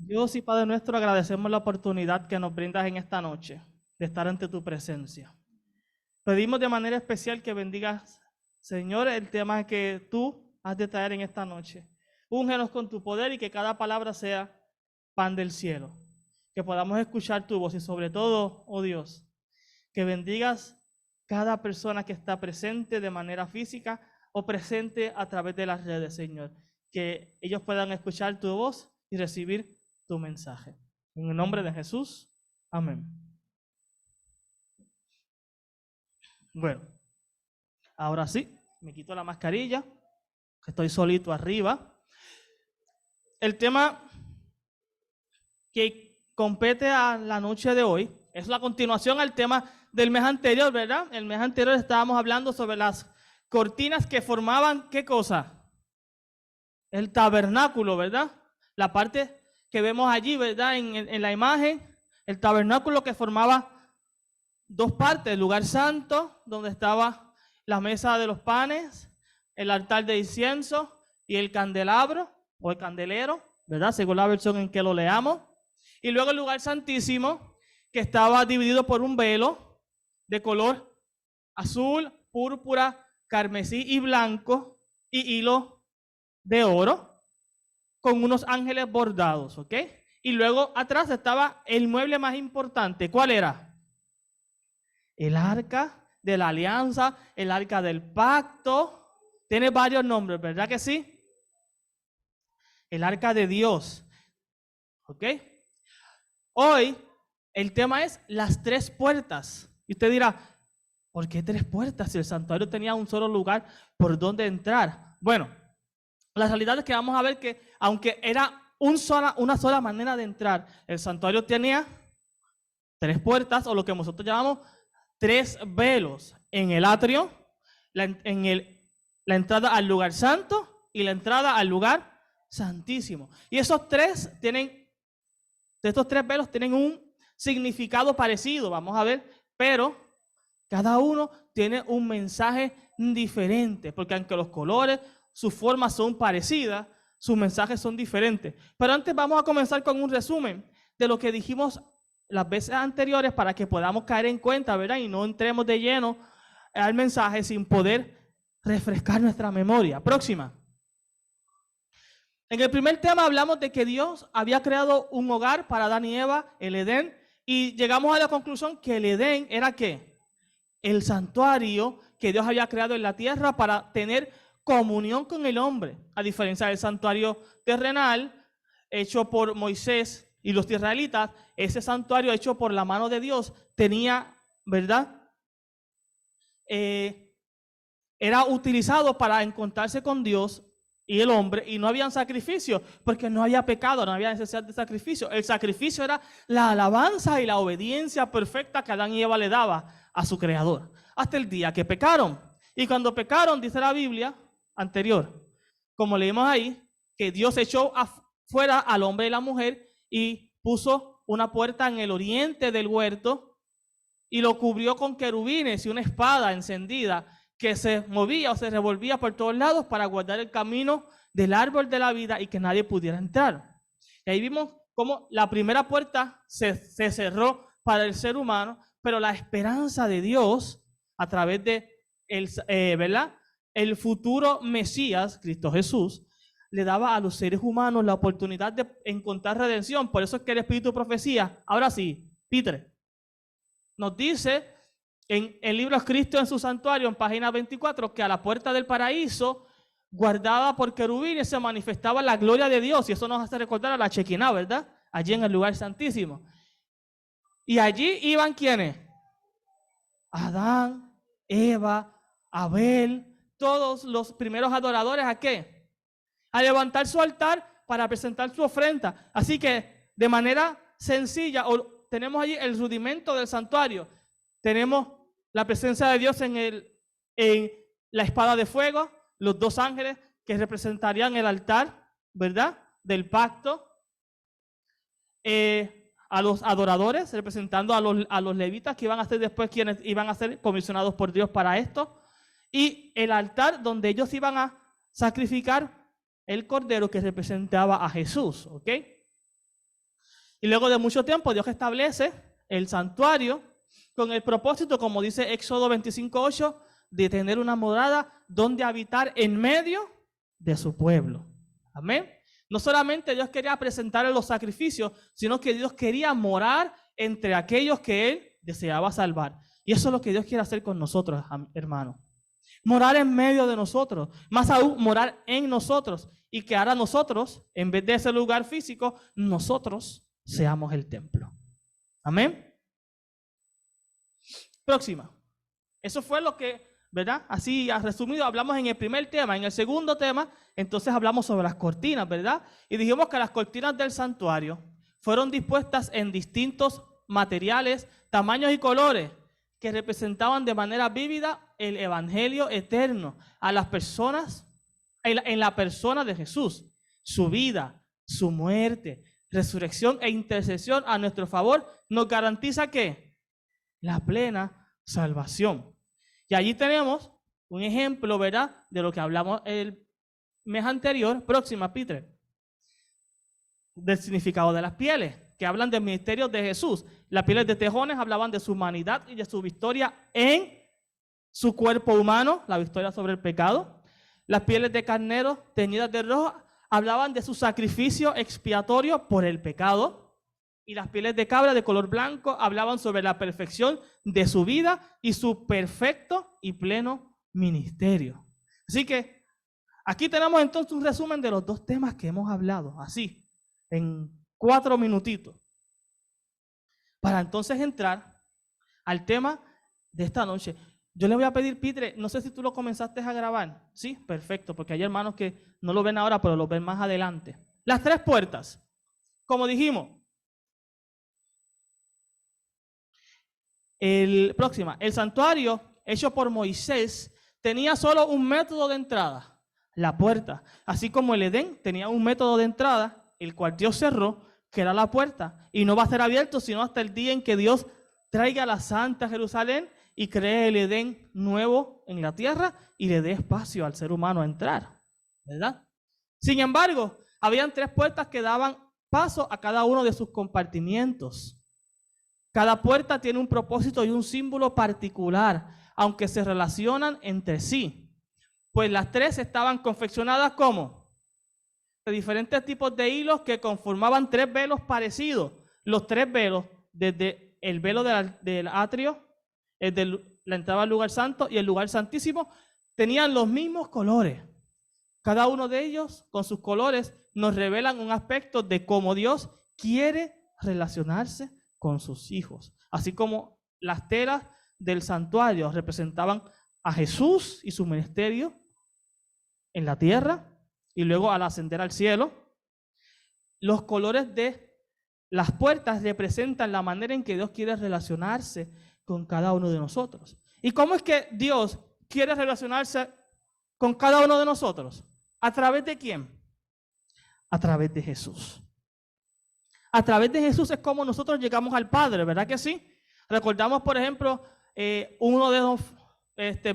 Dios y Padre nuestro, agradecemos la oportunidad que nos brindas en esta noche de estar ante tu presencia. Pedimos de manera especial que bendigas, Señor, el tema que tú has de traer en esta noche. Úngenos con tu poder y que cada palabra sea pan del cielo. Que podamos escuchar tu voz y sobre todo, oh Dios, que bendigas cada persona que está presente de manera física o presente a través de las redes, Señor. Que ellos puedan escuchar tu voz y recibir tu mensaje. En el nombre de Jesús, amén. Bueno, ahora sí, me quito la mascarilla, que estoy solito arriba. El tema que compete a la noche de hoy es la continuación al tema del mes anterior, ¿verdad? El mes anterior estábamos hablando sobre las cortinas que formaban, ¿qué cosa? El tabernáculo, ¿verdad? La parte que vemos allí, ¿verdad? En la imagen, el tabernáculo que formaba dos partes, el lugar santo, donde estaba la mesa de los panes, el altar de incienso y el candelabro o el candelero, ¿verdad? Según la versión en que lo leamos. Y luego el lugar santísimo, que estaba dividido por un velo de color azul, púrpura, carmesí y blanco y hilo de oro con unos ángeles bordados, ¿ok? Y luego atrás estaba el mueble más importante. ¿Cuál era? El arca de la alianza, el arca del pacto. Tiene varios nombres, ¿verdad que sí? El arca de Dios, ¿ok? Hoy el tema es las tres puertas. Y usted dirá, ¿por qué tres puertas si el santuario tenía un solo lugar por donde entrar? Bueno, la realidad es que vamos a ver que aunque era una sola manera de entrar, el santuario tenía tres puertas o lo que nosotros llamamos tres velos en el atrio, la entrada al lugar santo y la entrada al lugar santísimo. Y estos tres velos tienen un significado parecido, vamos a ver, pero cada uno tiene un mensaje diferente, porque aunque los colores, sus formas son parecidas, sus mensajes son diferentes. Pero antes vamos a comenzar con un resumen de lo que dijimos las veces anteriores para que podamos caer en cuenta, ¿verdad? Y no entremos de lleno al mensaje sin poder refrescar nuestra memoria. Próxima. En el primer tema hablamos de que Dios había creado un hogar para Adán y Eva, el Edén, y llegamos a la conclusión que el Edén era ¿qué? El santuario que Dios había creado en la tierra para tener comunión con el hombre, a diferencia del santuario terrenal hecho por Moisés y los israelitas. Ese santuario hecho por la mano de Dios tenía, ¿verdad? Era utilizado para encontrarse con Dios y el hombre, y no habían sacrificios, porque no había pecado, no había necesidad de sacrificio. El sacrificio era la alabanza y la obediencia perfecta que Adán y Eva le daba a su creador, hasta el día que pecaron. Y cuando pecaron, dice la Biblia anterior, como leímos ahí, que Dios echó afuera al hombre y la mujer y puso una puerta en el oriente del huerto y lo cubrió con querubines y una espada encendida que se movía o se revolvía por todos lados para guardar el camino del árbol de la vida y que nadie pudiera entrar. Y ahí vimos cómo la primera puerta se cerró para el ser humano, pero la esperanza de Dios a través de ¿verdad? El futuro Mesías, Cristo Jesús, le daba a los seres humanos la oportunidad de encontrar redención. Por eso es que el Espíritu de Profecía, ahora sí, Peter, nos dice en el libro escrito en su santuario, en página 24, que a la puerta del paraíso, guardada por querubines, se manifestaba la gloria de Dios. Y eso nos hace recordar a la Chequiná, ¿verdad? Allí en el lugar santísimo. Y allí iban ¿quiénes? Adán, Eva, Abel, todos los primeros adoradores, ¿a qué? A levantar su altar para presentar su ofrenda. Así que de manera sencilla, tenemos allí el rudimento del santuario. Tenemos la presencia de Dios en la espada de fuego, los dos ángeles que representarían el altar, ¿verdad? Del pacto. A los adoradores, representando a los levitas que iban a ser después quienes iban a ser comisionados por Dios para esto. Y el altar donde ellos iban a sacrificar el cordero que representaba a Jesús, ¿ok? Y luego de mucho tiempo Dios establece el santuario con el propósito, como dice Éxodo 25:8, de tener una morada donde habitar en medio de su pueblo. Amén. No solamente Dios quería presentarle los sacrificios, sino que Dios quería morar entre aquellos que Él deseaba salvar. Y eso es lo que Dios quiere hacer con nosotros, hermanos. Morar en medio de nosotros, más aún morar en nosotros, y que ahora nosotros, en vez de ese lugar físico, nosotros seamos el templo. Amén. Próxima. Eso fue lo que, ¿verdad? Así resumido, hablamos en el primer tema. En el segundo tema, entonces hablamos sobre las cortinas, ¿verdad? Y dijimos que las cortinas del santuario fueron dispuestas en distintos materiales, tamaños y colores que representaban de manera vívida el evangelio eterno a las personas, en la persona de Jesús, su vida, su muerte, resurrección e intercesión a nuestro favor nos garantiza ¿qué? La plena salvación. Y allí tenemos un ejemplo, ¿verdad?, de lo que hablamos el mes anterior. Próxima, Peter. Del significado de las pieles, que hablan del ministerio de Jesús. Las pieles de tejones hablaban de su humanidad y de su victoria en su cuerpo humano, la victoria sobre el pecado. Las pieles de carnero teñidas de rojo hablaban de su sacrificio expiatorio por el pecado. Y las pieles de cabra de color blanco hablaban sobre la perfección de su vida y su perfecto y pleno ministerio. Así que aquí tenemos entonces un resumen de los dos temas que hemos hablado, así, en 4 minutitos. Para entonces entrar al tema de esta noche. Yo le voy a pedir, Peter, no sé si tú lo comenzaste a grabar. Sí, perfecto, porque hay hermanos que no lo ven ahora, pero lo ven más adelante. Las 3 puertas, como dijimos. El santuario hecho por Moisés tenía solo un método de entrada, la puerta. Así como el Edén tenía un método de entrada, el cual Dios cerró, que era la puerta, y no va a ser abierto sino hasta el día en que Dios traiga la Santa Jerusalén y cree el Edén nuevo en la tierra y le dé espacio al ser humano a entrar, ¿verdad? Sin embargo, habían 3 puertas que daban paso a cada uno de sus compartimientos. Cada puerta tiene un propósito y un símbolo particular, aunque se relacionan entre sí. Pues las 3 estaban confeccionadas como de diferentes tipos de hilos que conformaban 3 velos parecidos. Los 3 velos, desde el velo del atrio, el de la entrada al lugar santo y el lugar santísimo, tenían los mismos colores. Cada uno de ellos, con sus colores, nos revelan un aspecto de cómo Dios quiere relacionarse con sus hijos. Así como las telas del santuario representaban a Jesús y su ministerio en la tierra y luego al ascender al cielo, los colores de las puertas representan la manera en que Dios quiere relacionarse con cada uno de nosotros. ¿Y cómo es que Dios quiere relacionarse con cada uno de nosotros? ¿A través de quién? A través de Jesús. A través de Jesús es como nosotros llegamos al Padre, ¿verdad que sí? Recordamos, por ejemplo, uno de los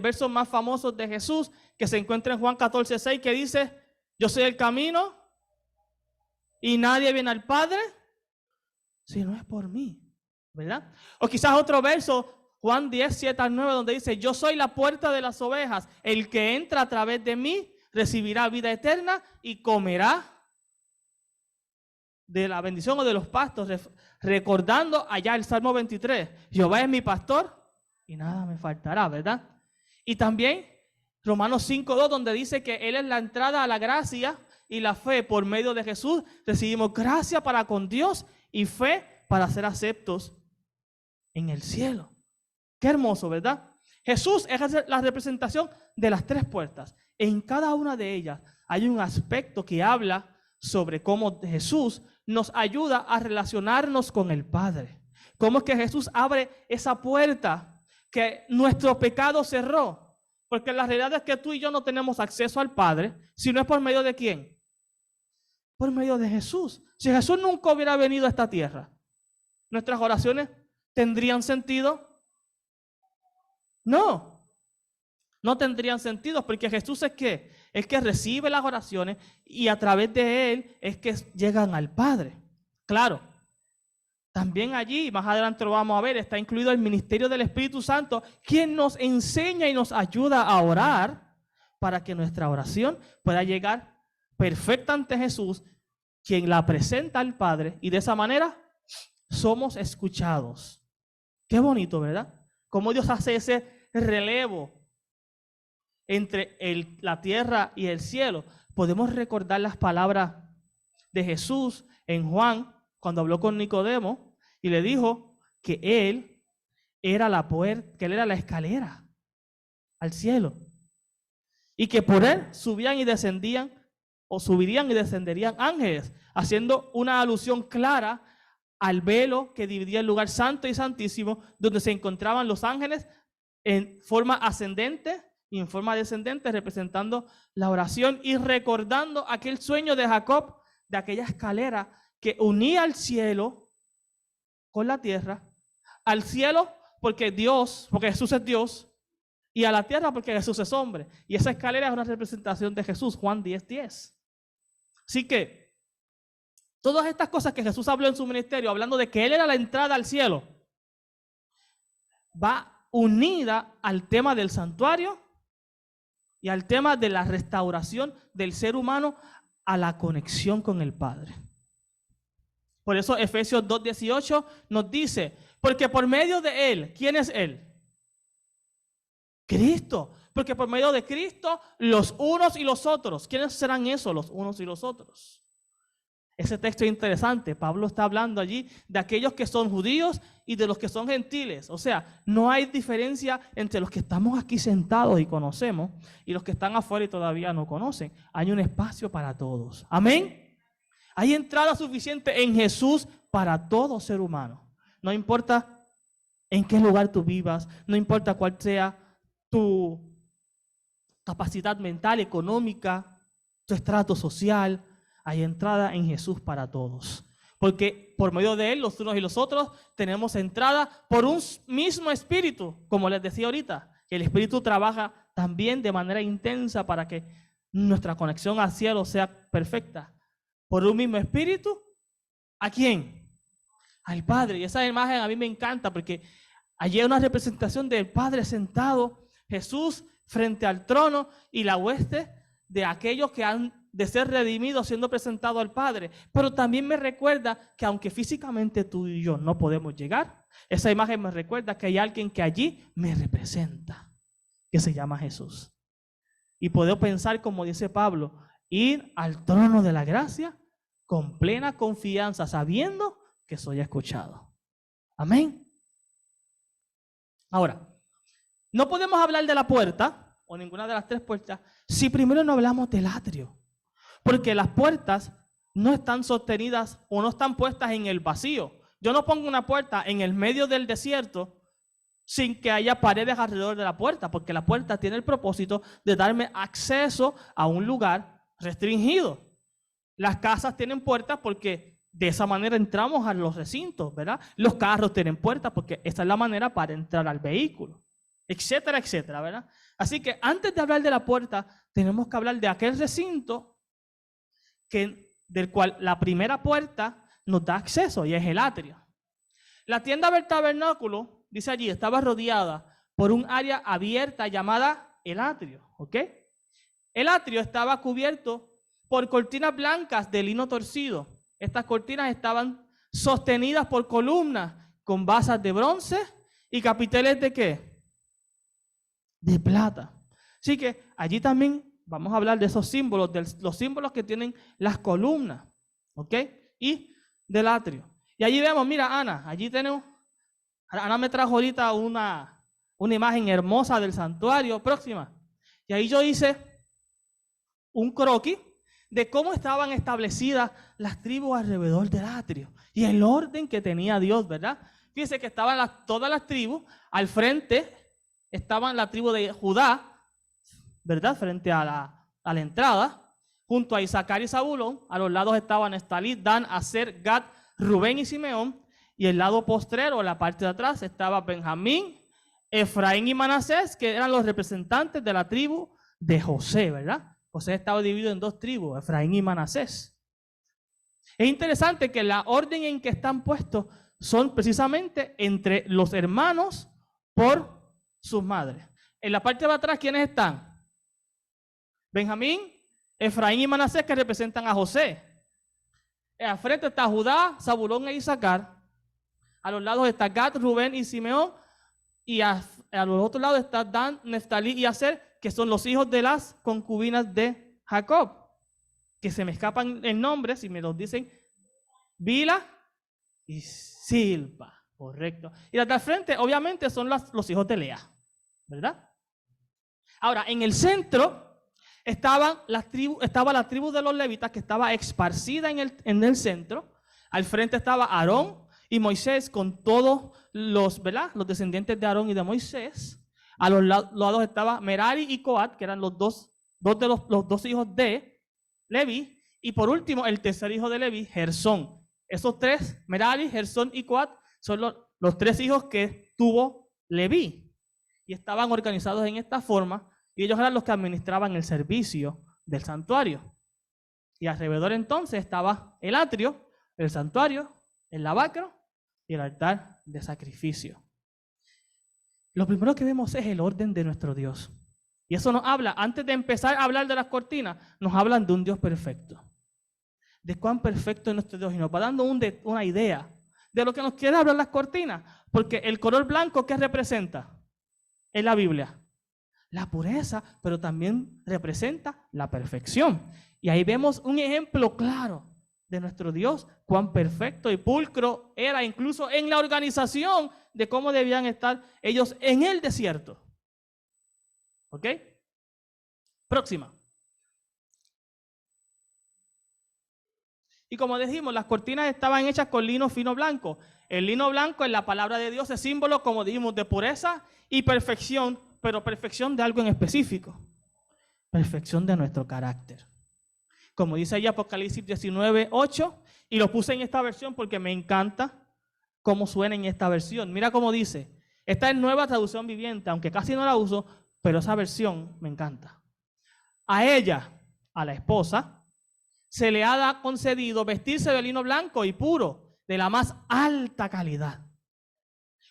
versos más famosos de Jesús que se encuentra en Juan 14:6, que dice: yo soy el camino y nadie viene al Padre si no es por mí, ¿verdad? O quizás otro verso, Juan 10:7-9, donde dice: yo soy la puerta de las ovejas, el que entra a través de mí recibirá vida eterna y comerá de la bendición o de los pastos, recordando allá el Salmo 23, Jehová es mi pastor y nada me faltará, ¿verdad? Y también Romanos 5:2, donde dice que Él es la entrada a la gracia y la fe. Por medio de Jesús recibimos gracia para con Dios y fe para ser aceptos en el cielo. Qué hermoso, ¿verdad? Jesús es la representación de las 3 puertas. En cada una de ellas hay un aspecto que habla sobre cómo Jesús nos ayuda a relacionarnos con el Padre. Cómo es que Jesús abre esa puerta que nuestro pecado cerró. Porque la realidad es que tú y yo no tenemos acceso al Padre, si no es por medio de ¿quién? Por medio de Jesús. Si Jesús nunca hubiera venido a esta tierra, ¿nuestras oraciones tendrían sentido? No, no tendrían sentido, porque Jesús es ¿qué? Es que recibe las oraciones y a través de Él es que llegan al Padre. Claro, también allí, más adelante lo vamos a ver, está incluido el ministerio del Espíritu Santo, quien nos enseña y nos ayuda a orar para que nuestra oración pueda llegar perfecta ante Jesús, quien la presenta al Padre, y de esa manera somos escuchados. Qué bonito, ¿verdad? Cómo Dios hace ese relevo entre la tierra y el cielo. Podemos recordar las palabras de Jesús en Juan, cuando habló con Nicodemo y le dijo que él era la puerta, que él era la escalera al cielo, y que por él subían y descendían, o subirían y descenderían ángeles, haciendo una alusión clara al velo que dividía el lugar santo y santísimo, donde se encontraban los ángeles en forma ascendente y en forma descendente, representando la oración y recordando aquel sueño de Jacob, de aquella escalera que unía al cielo con la tierra, al cielo porque Jesús es Dios, y a la tierra porque Jesús es hombre. Y esa escalera es una representación de Jesús, Juan 10:10. Así que todas estas cosas que Jesús habló en su ministerio, hablando de que Él era la entrada al cielo, va unida al tema del santuario y al tema de la restauración del ser humano a la conexión con el Padre. Por eso Efesios 2:18 nos dice, porque por medio de Él, ¿quién es Él? Cristo. Porque por medio de Cristo, los unos y los otros. ¿Quiénes serán esos, los unos y los otros? Ese texto es interesante. Pablo está hablando allí de aquellos que son judíos y de los que son gentiles. O sea, no hay diferencia entre los que estamos aquí sentados y conocemos y los que están afuera y todavía no conocen. Hay un espacio para todos. Amén. Hay entrada suficiente en Jesús para todo ser humano. No importa en qué lugar tú vivas, no importa cuál sea tu capacidad mental, económica, tu estrato social, hay entrada en Jesús para todos. Porque por medio de Él, los unos y los otros, tenemos entrada por un mismo espíritu. Como les decía ahorita, el espíritu trabaja también de manera intensa para que nuestra conexión al cielo sea perfecta. Por un mismo espíritu, ¿a quién? Al Padre. Y esa imagen a mí me encanta porque allí hay una representación del Padre sentado, Jesús frente al trono y la hueste de aquellos que han de ser redimidos siendo presentados al Padre. Pero también me recuerda que aunque físicamente tú y yo no podemos llegar, esa imagen me recuerda que hay alguien que allí me representa, que se llama Jesús. Y puedo pensar, como dice Pablo, ir al trono de la gracia con plena confianza, sabiendo que soy escuchado. Amén. Ahora, no podemos hablar de la puerta o ninguna de las tres puertas si primero no hablamos del atrio. Porque las puertas no están sostenidas o no están puestas en el vacío. Yo no pongo una puerta en el medio del desierto sin que haya paredes alrededor de la puerta, porque la puerta tiene el propósito de darme acceso a un lugar restringido. Las casas tienen puertas porque de esa manera entramos a los recintos, ¿verdad? Los carros tienen puertas porque esa es la manera para entrar al vehículo, etcétera, etcétera, ¿verdad? Así que antes de hablar de la puerta, tenemos que hablar de aquel recinto del cual la primera puerta nos da acceso, y es el atrio. La tienda del tabernáculo, dice allí, estaba rodeada por un área abierta llamada el atrio, ¿ok? El atrio estaba cubierto por cortinas blancas de lino torcido. Estas cortinas estaban sostenidas por columnas con basas de bronce y capiteles ¿de qué? De plata. Así que allí también vamos a hablar de esos símbolos, de los símbolos que tienen las columnas, ¿ok? Y del atrio. Y allí vemos, mira, Ana, allí tenemos, Ana me trajo ahorita una imagen hermosa del santuario próxima. Y ahí yo hice un croquis de cómo estaban establecidas las tribus alrededor del atrio y el orden que tenía Dios, ¿verdad? Fíjense que estaban todas las tribus, al frente estaban la tribu de Judá, ¿verdad? Frente a la entrada, junto a Isaacar y Zabulón. A los lados estaban Neftalí, Dan, Aser, Gad, Rubén y Simeón. Y el lado postrero, la parte de atrás, estaba Benjamín, Efraín y Manasés, que eran los representantes de la tribu de José, ¿verdad? José estaba dividido en dos tribus, Efraín y Manasés. Es interesante que la orden en que están puestos son precisamente entre los hermanos por sus madres. En la parte de atrás, ¿quiénes están? Benjamín, Efraín y Manasés, que representan a José. Al frente está Judá, Zabulón e Isaacar. A los lados está Gad, Rubén y Simeón. Y a los otros lados está Dan, Neftalí y Aser, que son los hijos de las concubinas de Jacob. Que se me escapan el nombre, si me los dicen, Bila y Silpa. Correcto. Y las de al frente, obviamente, son los hijos de Lea, ¿verdad? Ahora, en el centro estaba la tribu de los levitas, que estaba esparcida en el centro. Al frente estaba Aarón y Moisés con todos los, ¿verdad?, los descendientes de Aarón y de Moisés. A los lados estaba Merari y Coat, que eran los dos hijos de Leví. Y por último, el tercer hijo de Leví, Gersón. Esos tres, Merari, Gersón y Coat, son los tres hijos que tuvo Leví. Y estaban organizados en esta forma, y ellos eran los que administraban el servicio del santuario. Y alrededor entonces estaba el atrio, el santuario, el lavacro y el altar de sacrificio. Lo primero que vemos es el orden de nuestro Dios. Y eso nos habla, antes de empezar a hablar de las cortinas, nos hablan de un Dios perfecto. De cuán perfecto es nuestro Dios. Y nos va dando una idea de lo que nos quiere hablar las cortinas. Porque el color blanco, ¿qué representa en la Biblia? La pureza, pero también representa la perfección. Y ahí vemos un ejemplo claro de nuestro Dios, cuán perfecto y pulcro era, incluso en la organización de cómo debían estar ellos en el desierto. ¿Ok? Próxima. Y como dijimos, las cortinas estaban hechas con lino fino blanco. El lino blanco en la palabra de Dios es símbolo, como dijimos, de pureza y perfección, pero perfección de algo en específico. Perfección de nuestro carácter. Como dice ahí Apocalipsis 19:8, y lo puse en esta versión porque me encanta cómo suena en esta versión. Mira cómo dice. Esta es nueva traducción viviente, aunque casi no la uso, pero esa versión me encanta. A ella, a la esposa, se le ha concedido vestirse de lino blanco y puro, de la más alta calidad.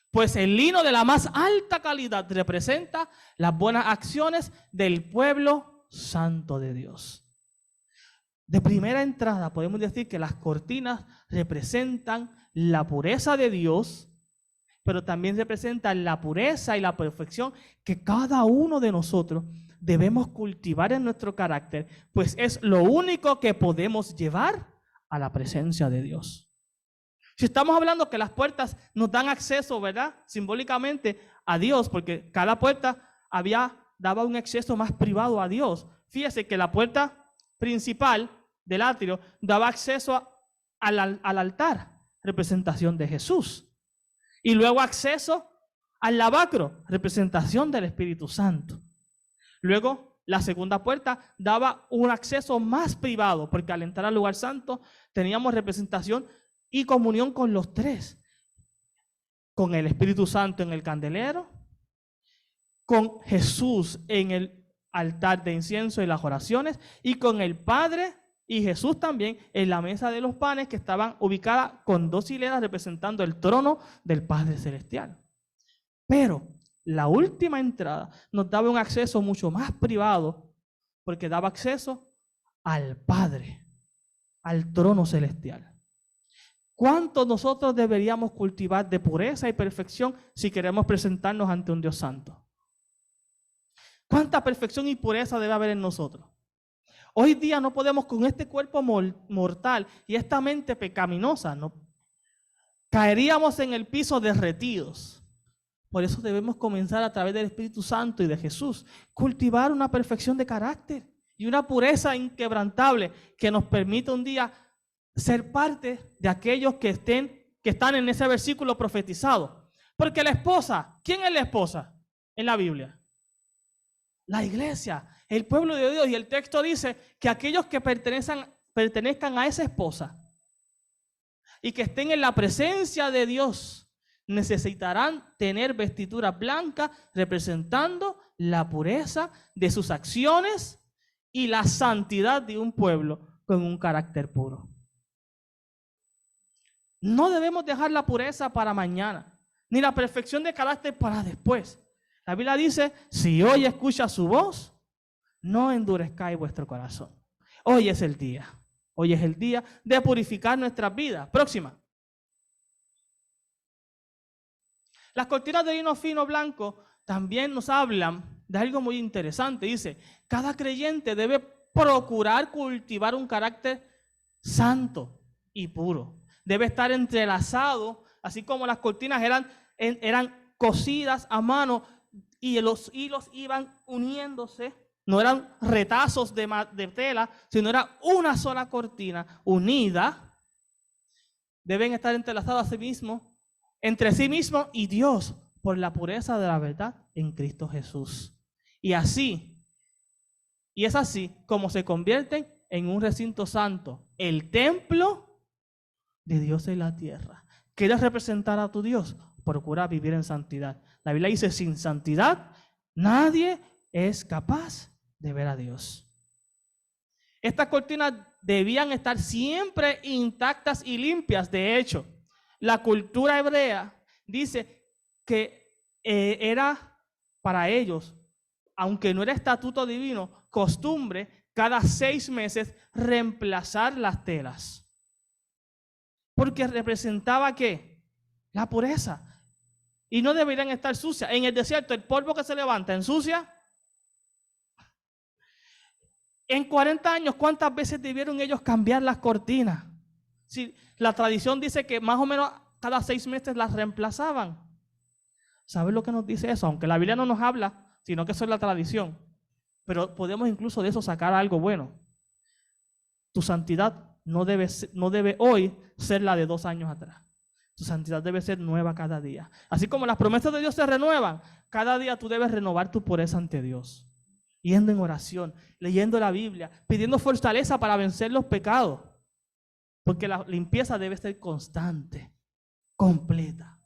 Pues el lino de la más alta calidad representa las buenas acciones del pueblo santo de Dios. De primera entrada podemos decir que las cortinas representan la pureza de Dios, pero también representan la pureza y la perfección que cada uno de nosotros debemos cultivar en nuestro carácter, pues es lo único que podemos llevar a la presencia de Dios. Si estamos hablando que las puertas nos dan acceso, ¿verdad?, simbólicamente a Dios, porque cada puerta daba un acceso más privado a Dios. Fíjese que la puerta principal del atrio daba acceso al altar, representación de Jesús. Y luego acceso al lavacro, representación del Espíritu Santo. Luego, la segunda puerta daba un acceso más privado, porque al entrar al lugar santo teníamos representación y comunión con los tres. Con el Espíritu Santo en el candelero, con Jesús en el altar de incienso y las oraciones, y con el Padre y Jesús también en la mesa de los panes, que estaban ubicadas con dos hileras representando el trono del Padre Celestial. Pero la última entrada nos daba un acceso mucho más privado, porque daba acceso al Padre, al trono celestial. ¿Cuánto nosotros deberíamos cultivar de pureza y perfección si queremos presentarnos ante un Dios santo? ¿Cuánta perfección y pureza debe haber en nosotros? Hoy día no podemos, con este cuerpo mortal y esta mente pecaminosa, ¿no? Caeríamos en el piso derretidos. Por eso debemos comenzar a través del Espíritu Santo y de Jesús, cultivar una perfección de carácter y una pureza inquebrantable que nos permita un día ser parte de aquellos que están en ese versículo profetizado. Porque la esposa, ¿quién es la esposa en la Biblia? La iglesia, el pueblo de Dios. Y el texto dice que aquellos que pertenezcan a esa esposa y que estén en la presencia de Dios necesitarán tener vestiduras blancas representando la pureza de sus acciones y la santidad de un pueblo con un carácter puro. No debemos dejar la pureza para mañana, ni la perfección de carácter para después. La Biblia dice, si hoy escucha su voz, no endurezcáis vuestro corazón. Hoy es el día. Hoy es el día de purificar nuestras vidas. Próxima. Las cortinas de lino fino blanco también nos hablan de algo muy interesante. Dice, cada creyente debe procurar cultivar un carácter santo y puro. Debe estar entrelazado, así como las cortinas eran cosidas a mano y los hilos iban uniéndose. No eran retazos de tela, sino era una sola cortina unida. Deben estar entrelazados a sí mismos, entre sí mismos y Dios, por la pureza de la verdad en Cristo Jesús. Y es así como se convierten en un recinto santo, el templo de Dios en la tierra. ¿Quieres representar a tu Dios? Procura vivir en santidad. La Biblia dice, sin santidad nadie es capaz de ver a Dios. Estas cortinas debían estar siempre intactas y limpias. De hecho, la cultura hebrea dice que era para ellos, aunque no era estatuto divino, costumbre cada 6 meses reemplazar las telas. Porque representaba ¿qué? La pureza. Y no deberían estar sucias. En el desierto, el polvo que se levanta ensucia. En 40 años, ¿cuántas veces debieron ellos cambiar las cortinas? Si la tradición dice que más o menos cada 6 meses las reemplazaban. ¿Sabes lo que nos dice eso? Aunque la Biblia no nos habla, sino que eso es la tradición. Pero podemos incluso de eso sacar algo bueno. Tu santidad no debe hoy ser la de 2 años atrás. Tu santidad debe ser nueva cada día. Así como las promesas de Dios se renuevan, cada día tú debes renovar tu pureza ante Dios. Yendo en oración, leyendo la Biblia, pidiendo fortaleza para vencer los pecados. Porque la limpieza debe ser constante, completa.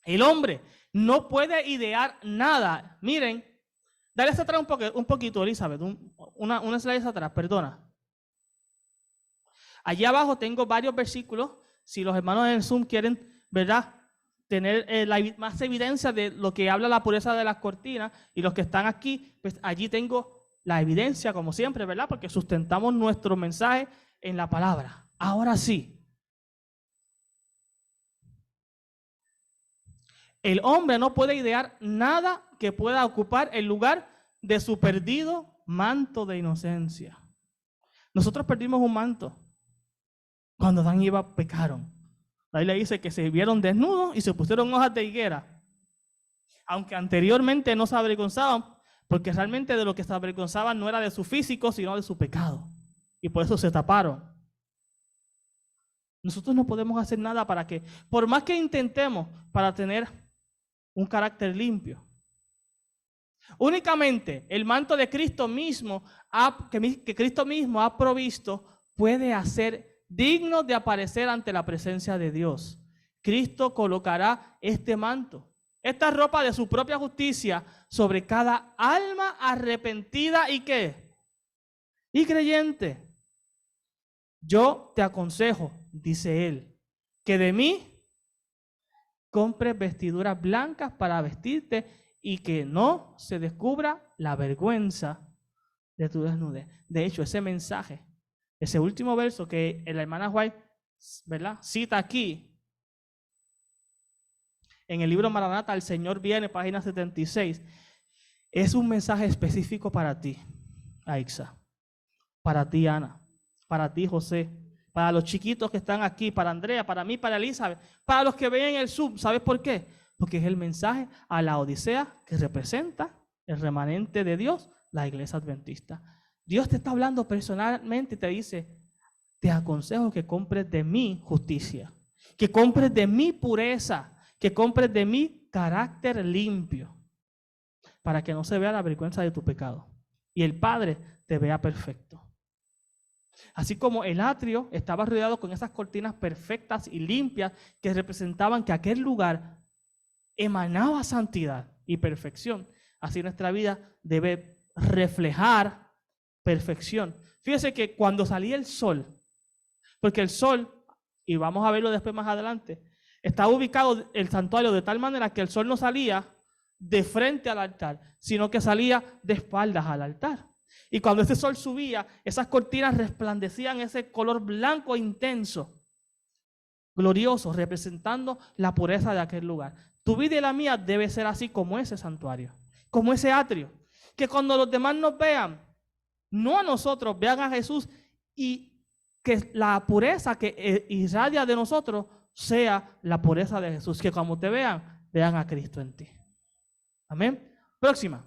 El hombre no puede idear nada. Miren, dale hacia atrás un poquito, Elizabeth, una slide hacia atrás, perdona. Allí abajo tengo varios versículos. Si los hermanos en Zoom quieren, ¿verdad?, tener más evidencia de lo que habla la pureza de las cortinas, y los que están aquí, pues allí tengo la evidencia, como siempre, ¿verdad?, porque sustentamos nuestro mensaje en la palabra. Ahora sí. El hombre no puede idear nada que pueda ocupar el lugar de su perdido manto de inocencia. Nosotros perdimos un manto cuando Adán y Eva pecaron. La Biblia dice que se vieron desnudos y se pusieron hojas de higuera. Aunque anteriormente no se avergonzaban, porque realmente de lo que se avergonzaban no era de su físico, sino de su pecado. Y por eso se taparon. Nosotros no podemos hacer nada para que, por más que intentemos para tener un carácter limpio, únicamente el manto de Cristo mismo, que Cristo mismo ha provisto, puede hacer digno de aparecer ante la presencia de Dios. Cristo colocará este manto, esta ropa de su propia justicia, sobre cada alma arrepentida y ¿qué? Y creyente. Yo te aconsejo, dice él, que de mí compres vestiduras blancas para vestirte y que no se descubra la vergüenza de tu desnudez. De hecho, ese mensaje, ese último verso que la hermana White, ¿verdad?, cita aquí, en el libro Maranata, El Señor Viene, página 76, es un mensaje específico para ti, Aixa, para ti, Ana, para ti, José, para los chiquitos que están aquí, para Andrea, para mí, para Elizabeth, para los que ven el Zoom. ¿Sabes por qué? Porque es el mensaje a la Odisea que representa el remanente de Dios, la iglesia adventista. Dios te está hablando personalmente y te dice, te aconsejo que compres de mi justicia, que compres de mi pureza, que compres de mi carácter limpio, para que no se vea la vergüenza de tu pecado y el Padre te vea perfecto. Así como el atrio estaba rodeado con esas cortinas perfectas y limpias que representaban que aquel lugar emanaba santidad y perfección, así nuestra vida debe reflejar perfección. Fíjese que cuando salía el sol, porque el sol y vamos a verlo después más adelante, estaba ubicado el santuario de tal manera que el sol no salía de frente al altar, sino que salía de espaldas al altar. Y cuando ese sol subía, esas cortinas resplandecían ese color blanco intenso, glorioso, representando la pureza de aquel lugar. Tu vida y la mía debe ser así como ese santuario, como ese atrio, que cuando los demás nos vean, no a nosotros, vean a Jesús, y que la pureza que irradia de nosotros sea la pureza de Jesús, que cuando te vean, vean a Cristo en ti. Amén. Próxima.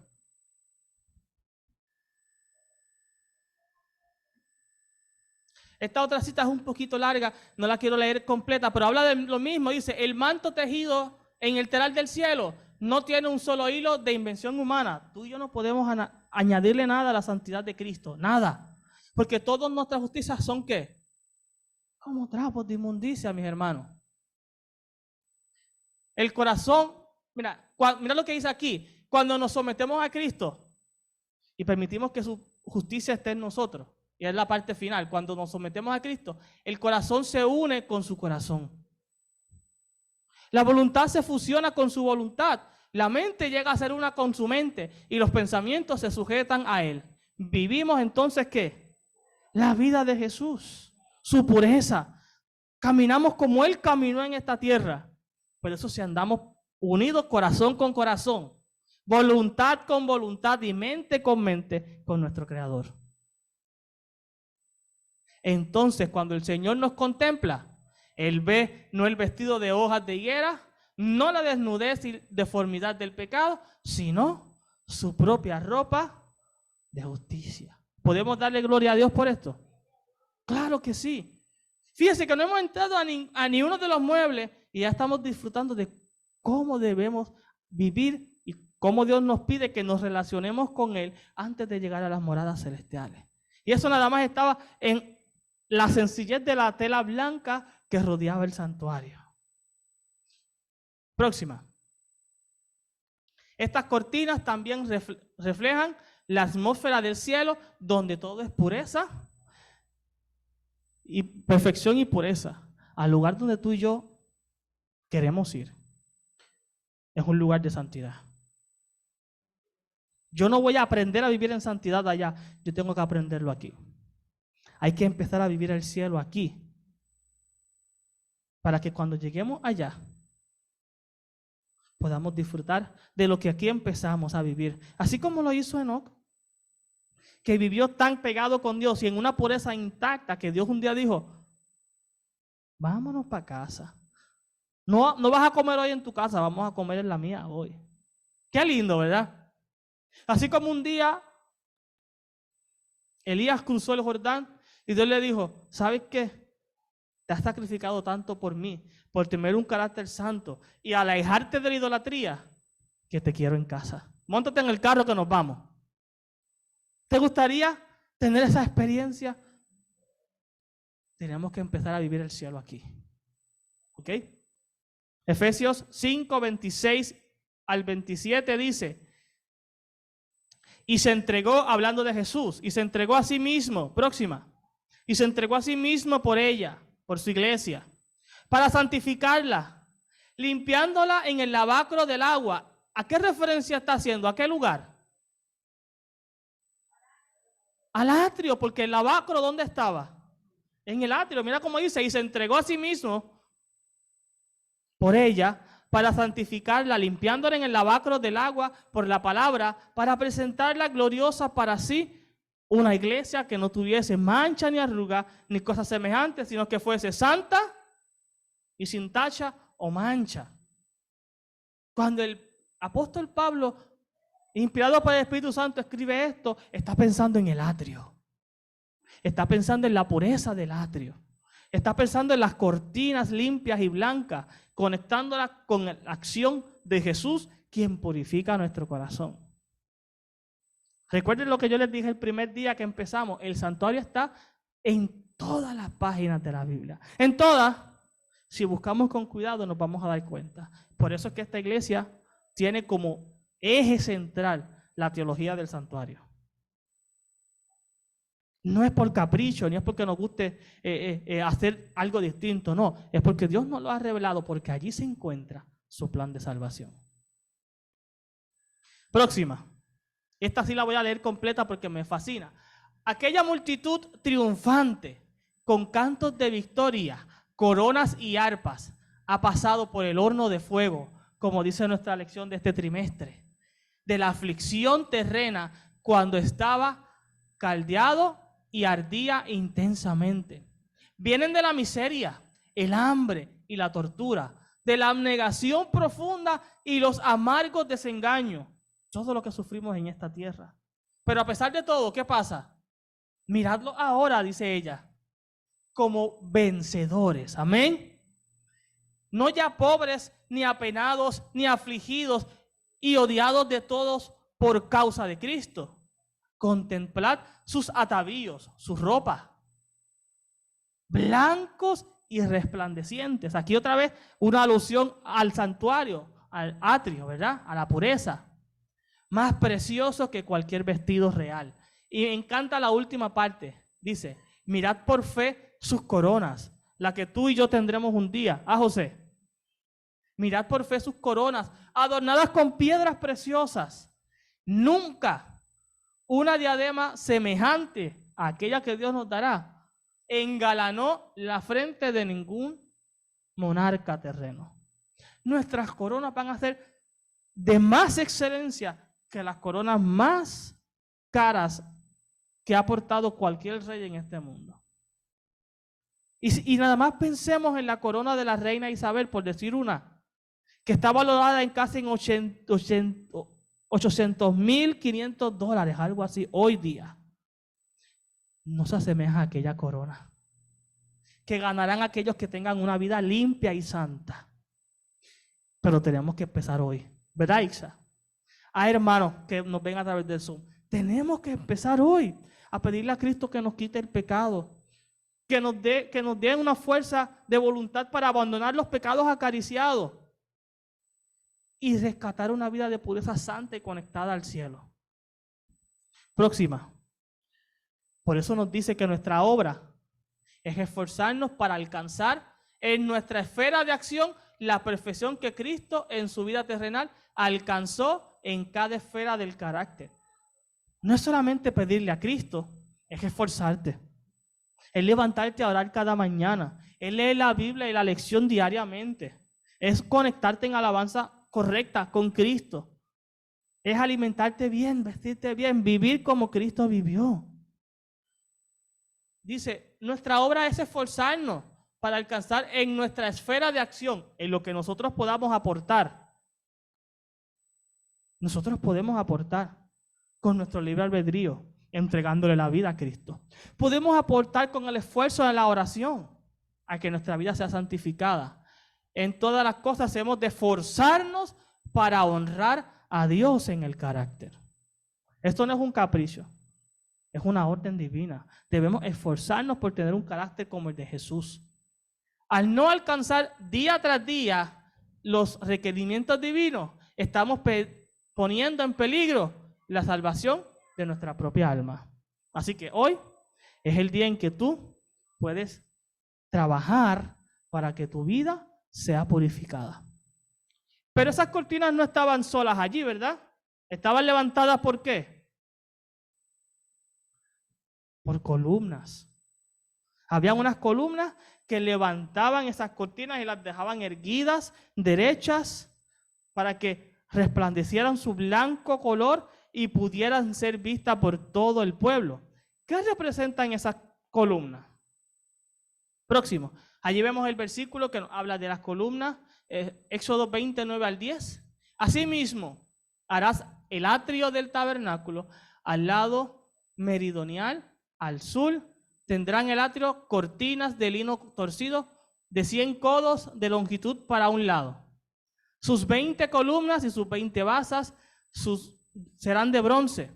Esta otra cita es un poquito larga, no la quiero leer completa, pero habla de lo mismo. Dice, el manto tejido en el telar del cielo no tiene un solo hilo de invención humana. Tú y yo no podemos añadirle nada a la santidad de Cristo, nada. Porque todas nuestras justicias son ¿qué? Como trapos de inmundicia, mis hermanos. El corazón, mira lo que dice aquí. Cuando nos sometemos a Cristo y permitimos que su justicia esté en nosotros, y es la parte final, cuando nos sometemos a Cristo, el corazón se une con su corazón. La voluntad se fusiona con su voluntad. La mente llega a ser una con su mente y los pensamientos se sujetan a él. Vivimos entonces ¿qué? La vida de Jesús, su pureza. Caminamos como Él caminó en esta tierra. Por eso si andamos unidos corazón con corazón, voluntad con voluntad y mente con nuestro Creador. Entonces cuando el Señor nos contempla, Él ve no el vestido de hojas de higuera, no la desnudez y deformidad del pecado, sino su propia ropa de justicia. ¿Podemos darle gloria a Dios por esto? Claro que sí. Fíjense que no hemos entrado a ni uno de los muebles y ya estamos disfrutando de cómo debemos vivir y cómo Dios nos pide que nos relacionemos con Él antes de llegar a las moradas celestiales. Y eso nada más estaba en la sencillez de la tela blanca que rodeaba el santuario. Próxima. Estas cortinas también reflejan la atmósfera del cielo, donde todo es pureza y perfección y pureza, al lugar donde tú y yo queremos ir. Es un lugar de santidad. Yo no voy a aprender a vivir en santidad allá, yo tengo que aprenderlo aquí. Hay que empezar a vivir el cielo aquí, para que cuando lleguemos allá podamos disfrutar de lo que aquí empezamos a vivir. Así como lo hizo Enoc, que vivió tan pegado con Dios y en una pureza intacta que Dios un día dijo, vámonos para casa. No vas a comer hoy en tu casa, vamos a comer en la mía hoy. Qué lindo, ¿verdad? Así como un día Elías cruzó el Jordán y Dios le dijo, ¿sabes qué? Te has sacrificado tanto por mí, por tener un carácter santo y alejarte de la idolatría, que te quiero en casa. Móntate en el carro que nos vamos. ¿Te gustaría tener esa experiencia? Tenemos que empezar a vivir el cielo aquí. ¿Ok? Efesios 5, 26 al 27 dice, y se entregó, hablando de Jesús, y se entregó a sí mismo, próxima, y se entregó a sí mismo por ella, por su iglesia, para santificarla, limpiándola en el lavacro del agua. ¿A qué referencia está haciendo? ¿A qué lugar? Al atrio, porque el lavacro, ¿dónde estaba? En el atrio. Mira cómo dice, y se entregó a sí mismo por ella, para santificarla, limpiándola en el lavacro del agua por la palabra, para presentarla gloriosa para sí, una iglesia que no tuviese mancha ni arruga, ni cosas semejantes, sino que fuese santa y sin tacha o mancha. Cuando el apóstol Pablo, inspirado por el Espíritu Santo, escribe esto, está pensando en el atrio. Está pensando en la pureza del atrio. Está pensando en las cortinas limpias y blancas, conectándolas con la acción de Jesús, quien purifica nuestro corazón. Recuerden lo que yo les dije el primer día que empezamos. El santuario está en todas las páginas de la Biblia. En todas. Si buscamos con cuidado nos vamos a dar cuenta. Por eso es que esta iglesia tiene como eje central la teología del santuario. No es por capricho, ni es porque nos guste hacer algo distinto, no. Es porque Dios nos lo ha revelado, porque allí se encuentra su plan de salvación. Próxima. Esta sí la voy a leer completa porque me fascina. Aquella multitud triunfante, con cantos de victoria, coronas y arpas, ha pasado por el horno de fuego, como dice nuestra lección de este trimestre, de la aflicción terrena cuando estaba caldeado y ardía intensamente. Vienen de la miseria, el hambre y la tortura, de la abnegación profunda y los amargos desengaños. Todo lo que sufrimos en esta tierra. Pero a pesar de todo, ¿qué pasa? Miradlo ahora, dice ella, como vencedores. Amén. No ya pobres, ni apenados, ni afligidos y odiados de todos por causa de Cristo. Contemplad sus atavíos, sus ropas, blancos y resplandecientes. Aquí otra vez una alusión al santuario, al atrio, ¿verdad? A la pureza. Más precioso que cualquier vestido real. Y me encanta la última parte. Dice, mirad por fe sus coronas, la que tú y yo tendremos un día. Ah, José. Mirad por fe sus coronas, adornadas con piedras preciosas. Nunca una diadema semejante a aquella que Dios nos dará engalanó la frente de ningún monarca terreno. Nuestras coronas van a ser de más excelencia que las coronas más caras que ha portado cualquier rey en este mundo. Y nada más pensemos en la corona de la reina Isabel, por decir una, que está valorada en casi en $800,500, algo así, hoy día. No se asemeja a aquella corona que ganarán aquellos que tengan una vida limpia y santa. Pero tenemos que empezar hoy, ¿verdad, Ixa? A hermanos que nos ven a través del Zoom, tenemos que empezar hoy a pedirle a Cristo que nos quite el pecado, que nos dé una fuerza de voluntad para abandonar los pecados acariciados y rescatar una vida de pureza santa y conectada al cielo. Próxima. Por eso nos dice que nuestra obra es esforzarnos para alcanzar en nuestra esfera de acción la perfección que Cristo en su vida terrenal alcanzó en cada esfera del carácter. No es solamente pedirle a Cristo, es esforzarte. Es levantarte a orar cada mañana. Es leer la Biblia y la lección diariamente. Es conectarte en alabanza correcta con Cristo. Es alimentarte bien, vestirte bien, vivir como Cristo vivió. Dice, nuestra obra es esforzarnos para alcanzar en nuestra esfera de acción, en lo que nosotros podamos aportar. Nosotros podemos aportar con nuestro libre albedrío, entregándole la vida a Cristo. Podemos aportar con el esfuerzo de la oración a que nuestra vida sea santificada. En todas las cosas hemos de esforzarnos para honrar a Dios en el carácter. Esto no es un capricho, es una orden divina. Debemos esforzarnos por tener un carácter como el de Jesús. Al no alcanzar día tras día los requerimientos divinos, estamos poniendo en peligro la salvación de nuestra propia alma. Así que hoy es el día en que tú puedes trabajar para que tu vida sea purificada. Pero esas cortinas no estaban solas allí, ¿verdad? Estaban levantadas ¿por qué? Por columnas. Habían unas columnas que levantaban esas cortinas y las dejaban erguidas, derechas, para que resplandecieran su blanco color y pudieran ser vistas por todo el pueblo. ¿Qué representan esas columnas? Próximo. Allí vemos el versículo que nos habla de las columnas, Éxodo 29 al 10. Asimismo, harás el atrio del tabernáculo al lado meridional, al sur. Tendrán el atrio cortinas de lino torcido de 100 codos de longitud para un lado. Sus 20 columnas y sus 20 basas serán de bronce.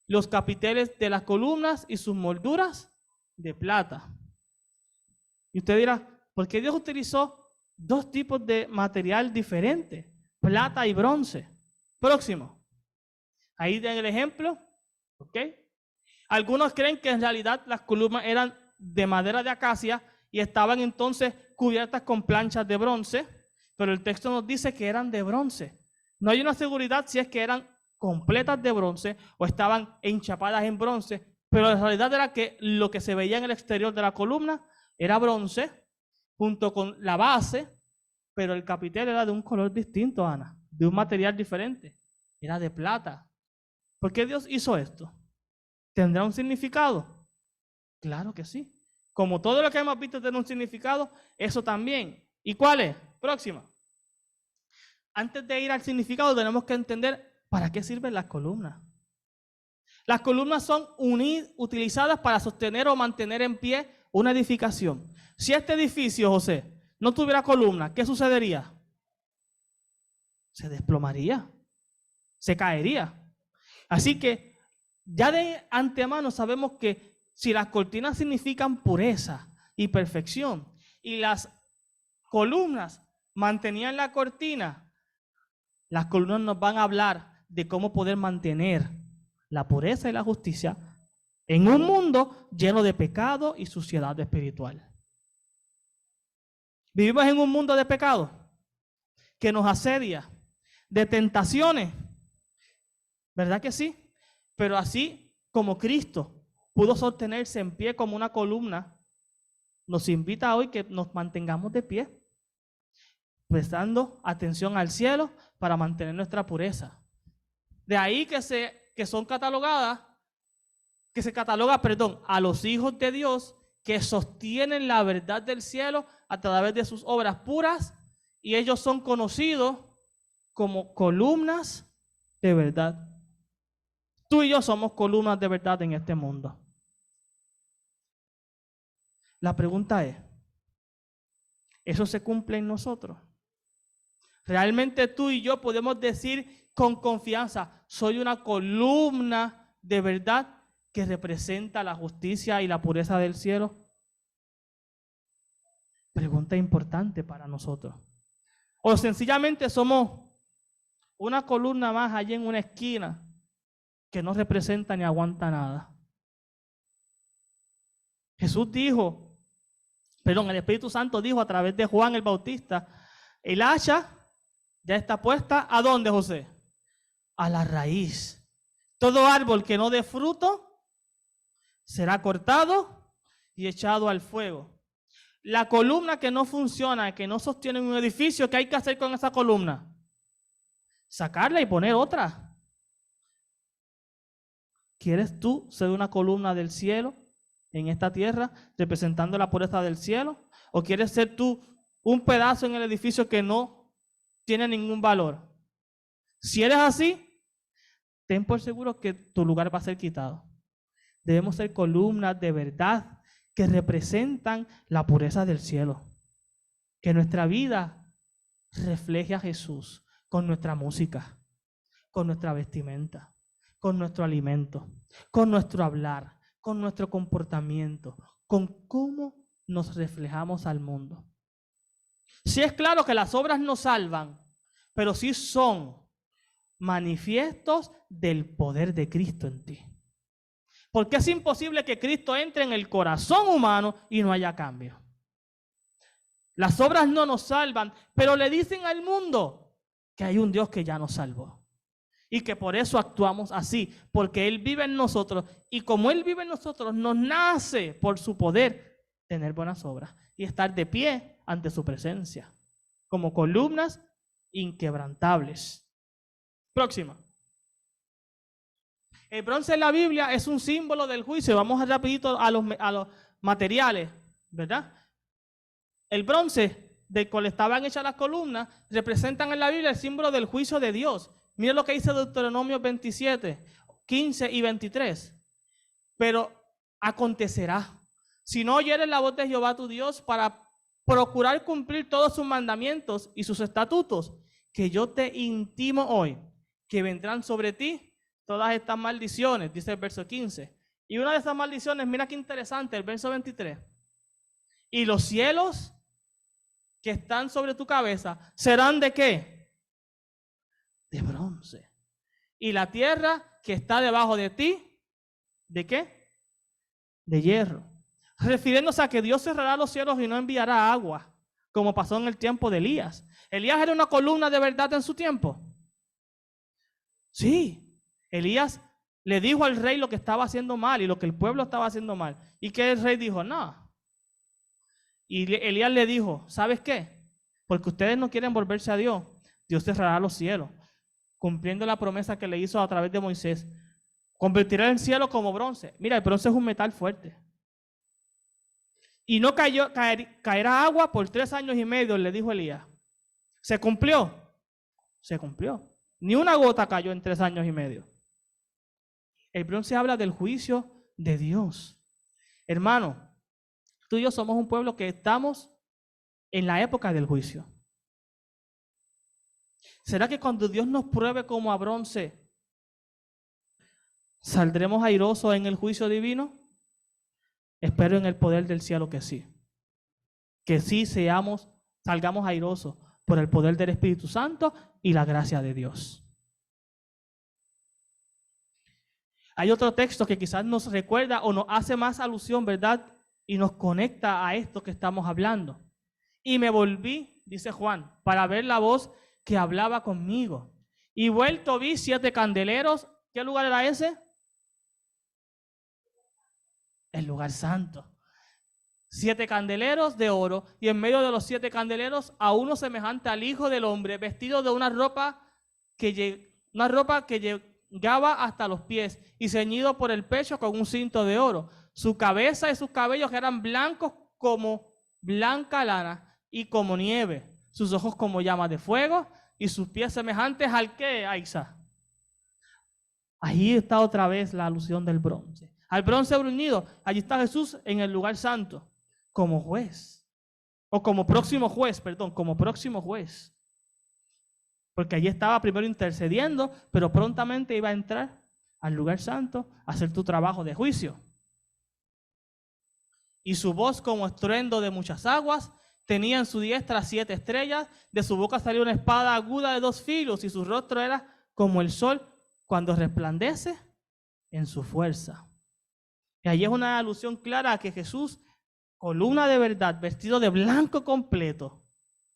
Los capiteles de las columnas y sus molduras de plata. Y usted dirá, ¿por qué Dios utilizó dos tipos de material diferentes? Plata y bronce. Próximo. Ahí den el ejemplo. ¿Ok? Algunos creen que en realidad las columnas eran de madera de acacia y estaban entonces cubiertas con planchas de bronce, pero el texto nos dice que eran de bronce. No hay una seguridad si es que eran completas de bronce o estaban enchapadas en bronce, pero la realidad era que lo que se veía en el exterior de la columna era bronce junto con la base, pero el capitel era de un color distinto, Ana, de un material diferente, era de plata. ¿Por qué Dios hizo esto? ¿Tendrá un significado? Claro que sí. Como todo lo que hemos visto tiene un significado, eso también. ¿Y cuál es? Próxima. Antes de ir al significado tenemos que entender para qué sirven las columnas. Las columnas son utilizadas para sostener o mantener en pie una edificación. Si este edificio, José, no tuviera columnas, ¿qué sucedería? Se desplomaría, se caería. Así que ya de antemano sabemos que si las cortinas significan pureza y perfección y las columnas mantenían la cortina, las columnas nos van a hablar de cómo poder mantener la pureza y la justicia en un mundo lleno de pecado y suciedad espiritual. Vivimos en un mundo de pecado que nos asedia, de tentaciones, ¿verdad que sí? Pero así como Cristo pudo sostenerse en pie como una columna, nos invita hoy que nos mantengamos de pie, prestando atención al cielo para mantener nuestra pureza. De ahí que se cataloga a los hijos de Dios que sostienen la verdad del cielo a través de sus obras puras, y ellos son conocidos como columnas de verdad. Tú y yo somos columnas de verdad en este mundo. La pregunta es, ¿eso se cumple en nosotros? ¿Realmente tú y yo podemos decir con confianza, soy una columna de verdad que representa la justicia y la pureza del cielo? Pregunta importante para nosotros. O sencillamente somos una columna más allá en una esquina que no representa ni aguanta nada. El Espíritu Santo dijo a través de Juan el Bautista, el hacha ya está puesta, ¿a dónde, José? A la raíz. Todo árbol que no dé fruto será cortado y echado al fuego. La columna que no funciona, que no sostiene un edificio, ¿qué hay que hacer con esa columna? Sacarla y poner otra. ¿Quieres tú ser una columna del cielo en esta tierra, representando la pureza del cielo? ¿O quieres ser tú un pedazo en el edificio que no tiene ningún valor? Si eres así, ten por seguro que tu lugar va a ser quitado. Debemos ser columnas de verdad que representan la pureza del cielo. Que nuestra vida refleje a Jesús con nuestra música, con nuestra vestimenta, con nuestro alimento, con nuestro hablar, con nuestro comportamiento, con cómo nos reflejamos al mundo. Sí es claro que las obras no salvan, pero sí son manifiestos del poder de Cristo en ti. Porque es imposible que Cristo entre en el corazón humano y no haya cambio. Las obras no nos salvan, pero le dicen al mundo que hay un Dios que ya nos salvó. Y que por eso actuamos así, porque Él vive en nosotros. Y como Él vive en nosotros, nos nace por su poder tener buenas obras y estar de pie ante su presencia, como columnas inquebrantables. Próxima. El bronce en la Biblia es un símbolo del juicio. Vamos rapidito a los materiales, ¿verdad? El bronce del cual estaban hechas las columnas representan en la Biblia el símbolo del juicio de Dios. Miren lo que dice Deuteronomio 27, 15 y 23. Pero acontecerá, si no oyeres la voz de Jehová tu Dios para procurar cumplir todos sus mandamientos y sus estatutos, que yo te intimo hoy, que vendrán sobre ti todas estas maldiciones, dice el verso 15. Y una de esas maldiciones, mira qué interesante, el verso 23. Y los cielos que están sobre tu cabeza serán ¿de qué? De bronce. Y la tierra que está debajo de ti, ¿de qué? de hierro, refiriéndose a que Dios cerrará los cielos y no enviará agua, como pasó en el tiempo de Elías. ¿Elías era una columna de verdad en su tiempo? Sí, Elías le dijo al rey lo que estaba haciendo mal y lo que el pueblo estaba haciendo mal. ¿Y que el rey dijo? No. Y Elías le dijo, ¿sabes qué? Porque ustedes no quieren volverse a Dios, Dios cerrará los cielos, cumpliendo la promesa que le hizo a través de Moisés. Convertirá el cielo como bronce. Mira, el bronce es un metal fuerte. Y no caerá agua por 3 años y medio, le dijo Elías. ¿Se cumplió? Se cumplió. Ni una gota cayó en 3 años y medio. El bronce habla del juicio de Dios. Hermano, tú y yo somos un pueblo que estamos en la época del juicio. ¿Será que cuando Dios nos pruebe como a bronce, saldremos airosos en el juicio divino? Espero en el poder del cielo que sí. Que sí salgamos airosos por el poder del Espíritu Santo y la gracia de Dios. Hay otro texto que quizás nos recuerda o nos hace más alusión, ¿verdad? Y nos conecta a esto que estamos hablando. Y me volví, dice Juan, para ver la voz que hablaba conmigo. Y vuelto vi 7 candeleros. ¿Qué lugar era ese? El lugar santo. 7 candeleros de oro, y en medio de los 7 candeleros a uno semejante al Hijo del Hombre, vestido de una ropa que llegaba hasta los pies y ceñido por el pecho con un cinto de oro. Su cabeza y sus cabellos eran blancos como blanca lana y como nieve, sus ojos como llamas de fuego y sus pies semejantes al ¿qué, Aiza? Ahí está otra vez la alusión del bronce. Al bronce bruñido, allí está Jesús en el lugar santo, como juez, o como próximo juez, como próximo juez. Porque allí estaba primero intercediendo, pero prontamente iba a entrar al lugar santo a hacer tu trabajo de juicio. Y su voz como estruendo de muchas aguas, tenía en su diestra 7 estrellas, de su boca salió una espada aguda de 2 filos, y su rostro era como el sol cuando resplandece en su fuerza. Y allí es una alusión clara a que Jesús, columna de verdad, vestido de blanco completo,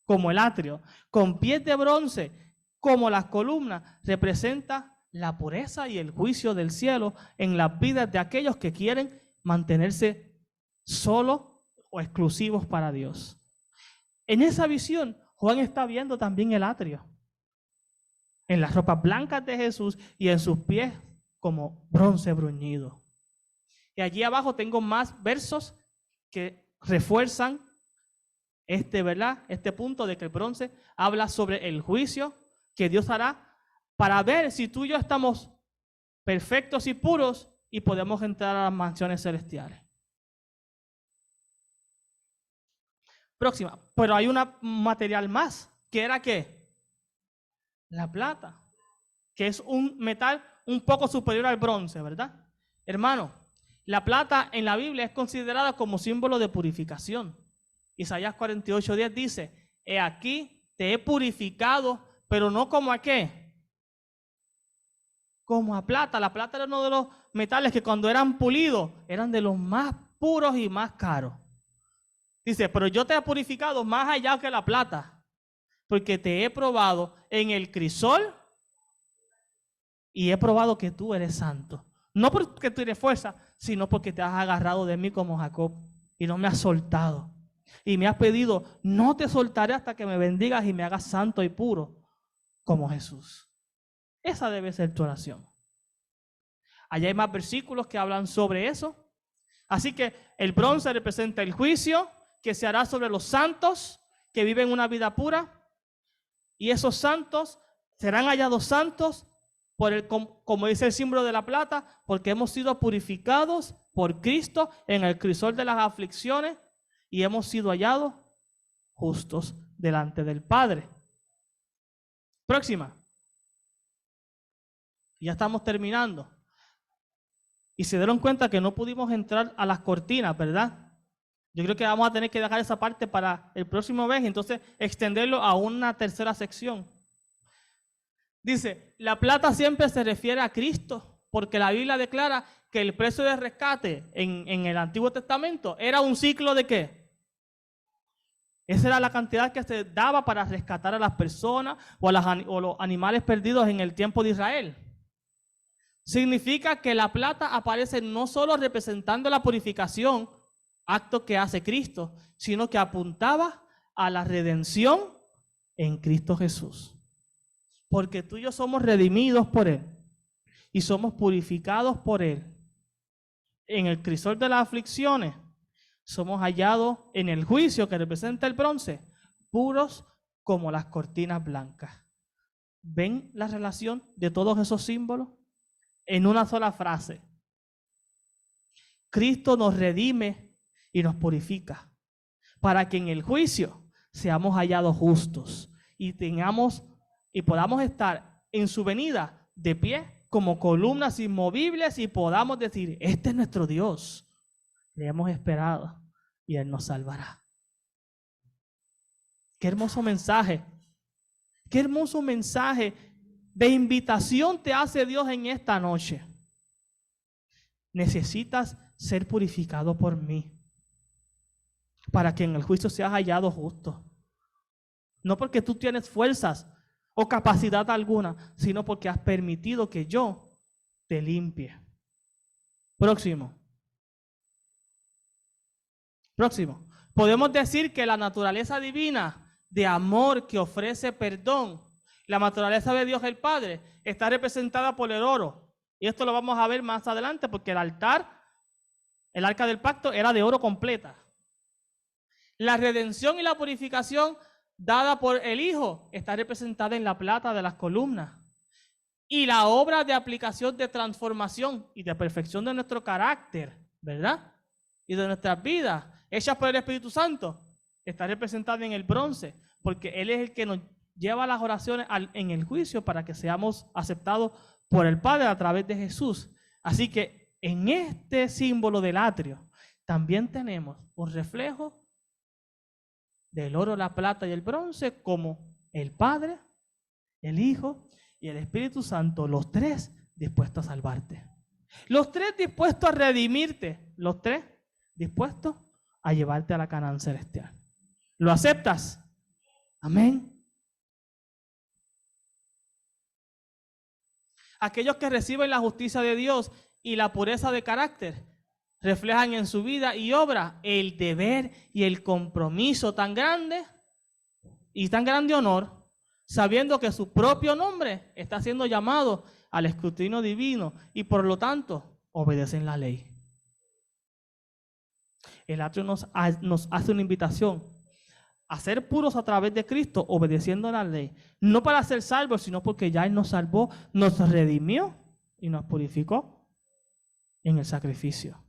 como el atrio, con pies de bronce, como las columnas, representa la pureza y el juicio del cielo en las vidas de aquellos que quieren mantenerse solos o exclusivos para Dios. En esa visión, Juan está viendo también el atrio, en las ropas blancas de Jesús y en sus pies como bronce bruñido. Y allí abajo tengo más versos que refuerzan este punto de que el bronce habla sobre el juicio que Dios hará para ver si tú y yo estamos perfectos y puros y podemos entrar a las mansiones celestiales. Próxima. Pero hay un material más, que era ¿qué? La plata, que es un metal un poco superior al bronce, ¿verdad? Hermano, la plata en la Biblia es considerada como símbolo de purificación. Isaías 48:10 dice, he aquí te he purificado, pero no como a qué. Como a plata. La plata era uno de los metales que cuando eran pulidos eran de los más puros y más caros. Dice, pero yo te he purificado más allá que la plata, porque te he probado en el crisol y he probado que tú eres santo. No porque tú tienes fuerza, sino porque te has agarrado de mí como Jacob y no me has soltado. Y me has pedido, no te soltaré hasta que me bendigas y me hagas santo y puro como Jesús. Esa debe ser tu oración. Allá hay más versículos que hablan sobre eso. Así que el bronce representa el juicio que se hará sobre los santos que viven una vida pura. Y esos santos serán hallados santos como dice el símbolo de la plata, porque hemos sido purificados por Cristo en el crisol de las aflicciones y hemos sido hallados justos delante del Padre. Próxima. Ya estamos terminando. Y se dieron cuenta que no pudimos entrar a las cortinas, ¿verdad? Yo creo que vamos a tener que dejar esa parte para el próximo vez y entonces extenderlo a una tercera sección. Dice, la plata siempre se refiere a Cristo, porque la Biblia declara que el precio de rescate en el Antiguo Testamento era un ciclo de ¿qué? Esa era la cantidad que se daba para rescatar a las personas o los animales perdidos en el tiempo de Israel. Significa que la plata aparece no solo representando la purificación, acto que hace Cristo, sino que apuntaba a la redención en Cristo Jesús. Porque tú y yo somos redimidos por Él y somos purificados por Él. En el crisol de las aflicciones somos hallados en el juicio que representa el bronce, puros como las cortinas blancas. ¿Ven la relación de todos esos símbolos? En una sola frase. Cristo nos redime y nos purifica para que en el juicio seamos hallados justos y podamos estar en su venida de pie como columnas inmovibles y podamos decir, este es nuestro Dios. Le hemos esperado y Él nos salvará. Qué hermoso mensaje. Qué hermoso mensaje de invitación te hace Dios en esta noche. Necesitas ser purificado por mí para que en el juicio seas hallado justo. No porque tú tienes fuerzas o capacidad alguna, sino porque has permitido que yo te limpie. Próximo. Podemos decir que la naturaleza divina de amor que ofrece perdón, la naturaleza de Dios el Padre, está representada por el oro. Y esto lo vamos a ver más adelante porque el arca del pacto era de oro completa. La redención y la purificación dada por el Hijo está representada en la plata de las columnas. Y la obra de aplicación de transformación y de perfección de nuestro carácter, ¿verdad? Y de nuestras vidas, hechas por el Espíritu Santo, está representada en el bronce, porque Él es el que nos lleva las oraciones en el juicio para que seamos aceptados por el Padre a través de Jesús. Así que en este símbolo del atrio también tenemos un reflejo del oro, la plata y el bronce como el Padre, el Hijo y el Espíritu Santo, los tres dispuestos a salvarte. Los tres dispuestos a redimirte, los tres dispuestos a llevarte a la Canaán celestial. ¿Lo aceptas? Amén. Aquellos que reciben la justicia de Dios y la pureza de carácter reflejan en su vida y obra el deber y el compromiso tan grande y tan grande honor, sabiendo que su propio nombre está siendo llamado al escrutinio divino y por lo tanto obedecen la ley. El atrio nos hace una invitación a ser puros a través de Cristo, obedeciendo la ley. No para ser salvos, sino porque ya Él nos salvó, nos redimió y nos purificó en el sacrificio.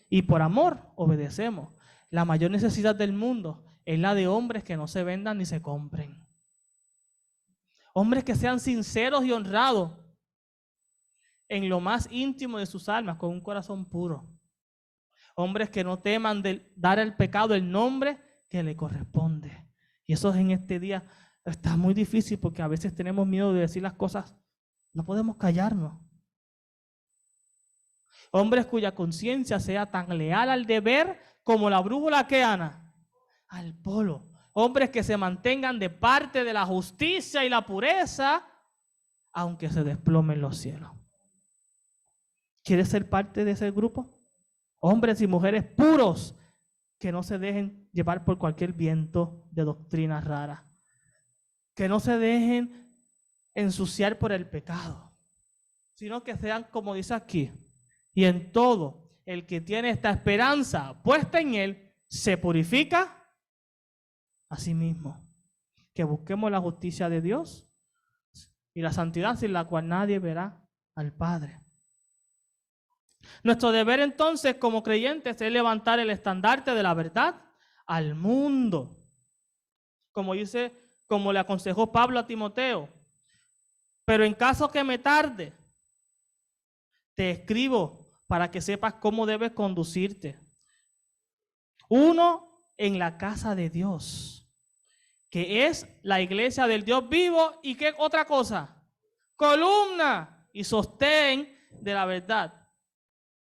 Y por amor obedecemos. La mayor necesidad del mundo es la de hombres que no se vendan ni se compren. Hombres que sean sinceros y honrados en lo más íntimo de sus almas, con un corazón puro. Hombres que no teman de dar al pecado el nombre que le corresponde. Y eso en este día está muy difícil porque a veces tenemos miedo de decir las cosas. No podemos callarnos. Hombres cuya conciencia sea tan leal al deber como la brújula que Ana al polo. Hombres que se mantengan de parte de la justicia y la pureza, aunque se desplomen los cielos. ¿Quieres ser parte de ese grupo? Hombres y mujeres puros que no se dejen llevar por cualquier viento de doctrinas raras. Que no se dejen ensuciar por el pecado, sino que sean, como dice aquí, y en todo el que tiene esta esperanza puesta en Él, se purifica a sí mismo. Que busquemos la justicia de Dios y la santidad sin la cual nadie verá al Padre. Nuestro deber entonces como creyentes es levantar el estandarte de la verdad al mundo. Como le aconsejó Pablo a Timoteo. Pero en caso que me tarde, te escribo para que sepas cómo debes conducirte. Uno, en la casa de Dios, que es la iglesia del Dios vivo. ¿Y qué otra cosa? Columna y sostén de la verdad.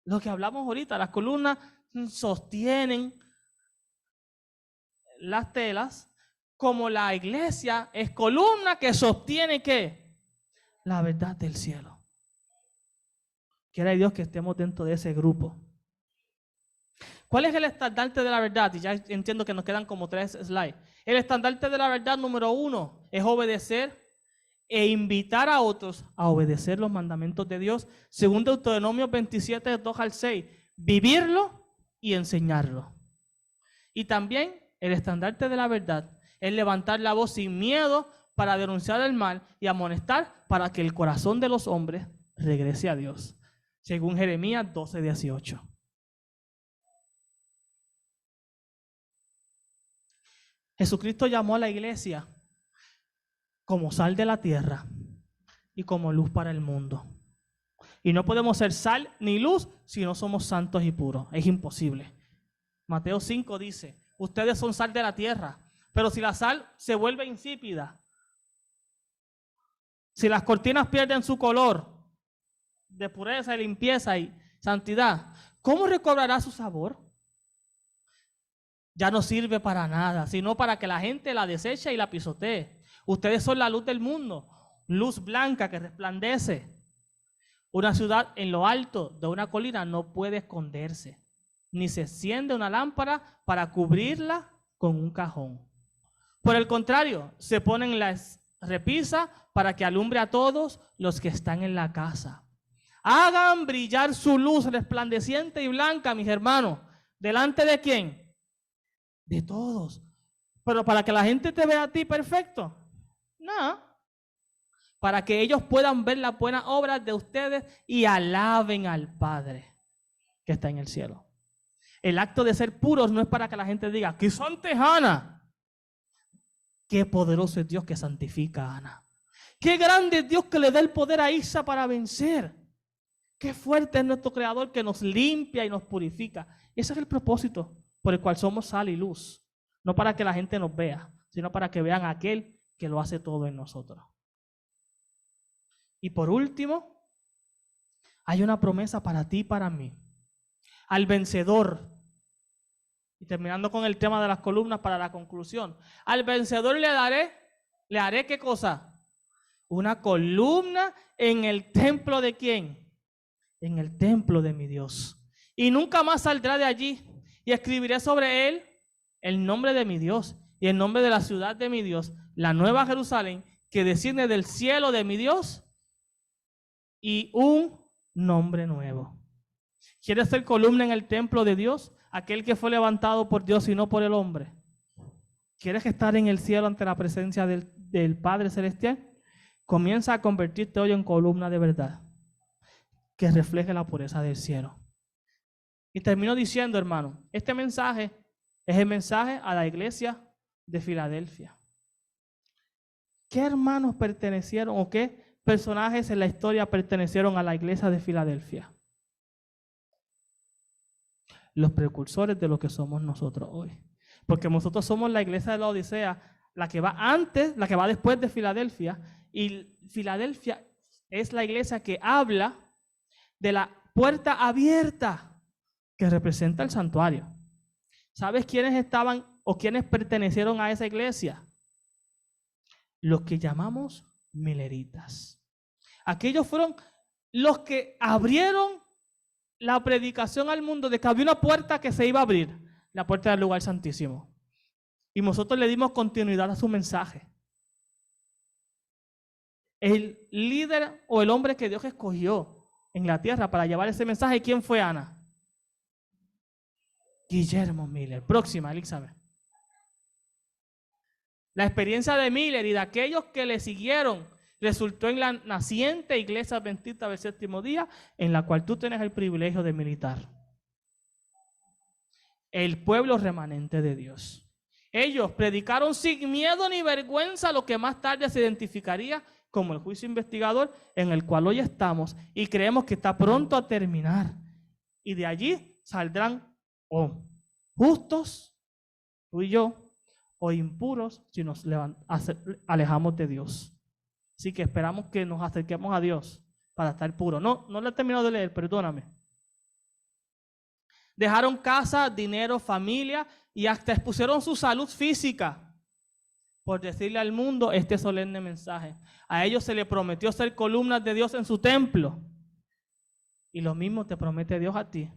Lo que hablamos ahorita, las columnas sostienen las telas, como la iglesia es columna que sostiene ¿qué? La verdad del cielo. Quiera Dios que estemos dentro de ese grupo. ¿Cuál es el estandarte de la verdad? Y ya entiendo que nos quedan como 3 slides. El estandarte de la verdad número 1 es obedecer e invitar a otros a obedecer los mandamientos de Dios, según Deuteronomio 27, 2 al 6. Vivirlo y enseñarlo. Y también el estandarte de la verdad es levantar la voz sin miedo para denunciar el mal y amonestar para que el corazón de los hombres regrese a Dios, según Jeremías 12, 18. Jesucristo llamó a la iglesia como sal de la tierra y como luz para el mundo. Y no podemos ser sal ni luz si no somos santos y puros. Es imposible. Mateo 5 dice, ustedes son sal de la tierra, pero si la sal se vuelve insípida, si las cortinas pierden su color de pureza y limpieza y santidad, ¿cómo recobrará su sabor? Ya no sirve para nada, sino para que la gente la deseche y la pisotee. Ustedes son la luz del mundo, luz blanca que resplandece. Una ciudad en lo alto de una colina no puede esconderse, ni se enciende una lámpara para cubrirla con un cajón. Por el contrario, se ponen las repisas para que alumbre a todos los que están en la casa. Hagan brillar su luz resplandeciente y blanca, mis hermanos. ¿Delante de quién? De todos. Pero para que la gente te vea a ti perfecto, no. Para que ellos puedan ver las buenas obras de ustedes y alaben al Padre que está en el cielo. El acto de ser puros no es para que la gente diga, ¡qué santa es Ana! ¡Qué poderoso es Dios que santifica a Ana! ¡Qué grande es Dios que le da el poder a Isa para vencer! ¡Qué fuerte es nuestro Creador que nos limpia y nos purifica! Ese es el propósito por el cual somos sal y luz. No para que la gente nos vea, sino para que vean a aquel que lo hace todo en nosotros. Y por último, hay una promesa para ti y para mí. Al vencedor, y terminando con el tema de las columnas para la conclusión, al vencedor le haré ¿qué cosa? Una columna en el templo de ¿quién? En el templo de mi Dios. Y nunca más saldrá de allí. Y escribiré sobre él el nombre de mi Dios y el nombre de la ciudad de mi Dios, la nueva Jerusalén, que desciende del cielo de mi Dios, y un nombre nuevo. ¿Quieres ser columna en el templo de Dios? Aquel que fue levantado por Dios y no por el hombre. ¿Quieres estar en el cielo ante la presencia del Padre Celestial? Comienza a convertirte hoy en columna de verdad que refleje la pureza del cielo. Y termino diciendo, hermano, este mensaje es el mensaje a la iglesia de Filadelfia. ¿Qué hermanos pertenecieron o qué personajes en la historia pertenecieron a la iglesia de Filadelfia? Los precursores de lo que somos nosotros hoy. Porque nosotros somos la iglesia de la Odisea, la que va antes, la que va después de Filadelfia. Y Filadelfia es la iglesia que habla de la puerta abierta que representa el santuario. ¿Sabes quiénes estaban o quiénes pertenecieron a esa iglesia? Los que llamamos mileritas. Aquellos fueron los que abrieron la predicación al mundo de que había una puerta que se iba a abrir, la puerta del lugar santísimo. Y nosotros le dimos continuidad a su mensaje. El líder o el hombre que Dios escogió en la tierra para llevar ese mensaje, ¿quién fue Ana? Guillermo Miller. Próxima, Elizabeth. La experiencia de Miller y de aquellos que le siguieron resultó en la naciente Iglesia Adventista del Séptimo Día, en la cual tú tienes el privilegio de militar. El pueblo remanente de Dios. Ellos predicaron sin miedo ni vergüenza lo que más tarde se identificaría como el juicio investigador en el cual hoy estamos y creemos que está pronto a terminar. Y de allí saldrán o justos, tú y yo, o impuros si nos alejamos de Dios. Así que esperamos que nos acerquemos a Dios para estar puros. No lo he terminado de leer, perdóname. Dejaron casa, dinero, familia y hasta expusieron su salud física por decirle al mundo este solemne mensaje. A ellos se les prometió ser columnas de Dios en su templo. Y lo mismo te promete Dios a ti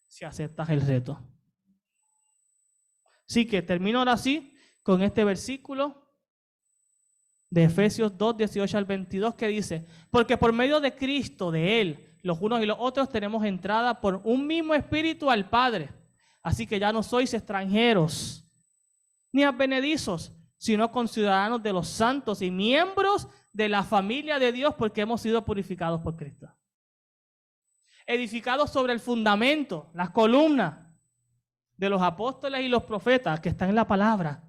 si aceptas el reto. Así que termino ahora sí con este versículo de Efesios 2, 18 al 22 que dice: porque por medio de Cristo, de Él, los unos y los otros tenemos entrada por un mismo espíritu al Padre. Así que ya no sois extranjeros ni advenedizos, sino conciudadanos de los santos y miembros de la familia de Dios, porque hemos sido purificados por Cristo. Edificados sobre el fundamento, las columnas de los apóstoles y los profetas que están en la palabra,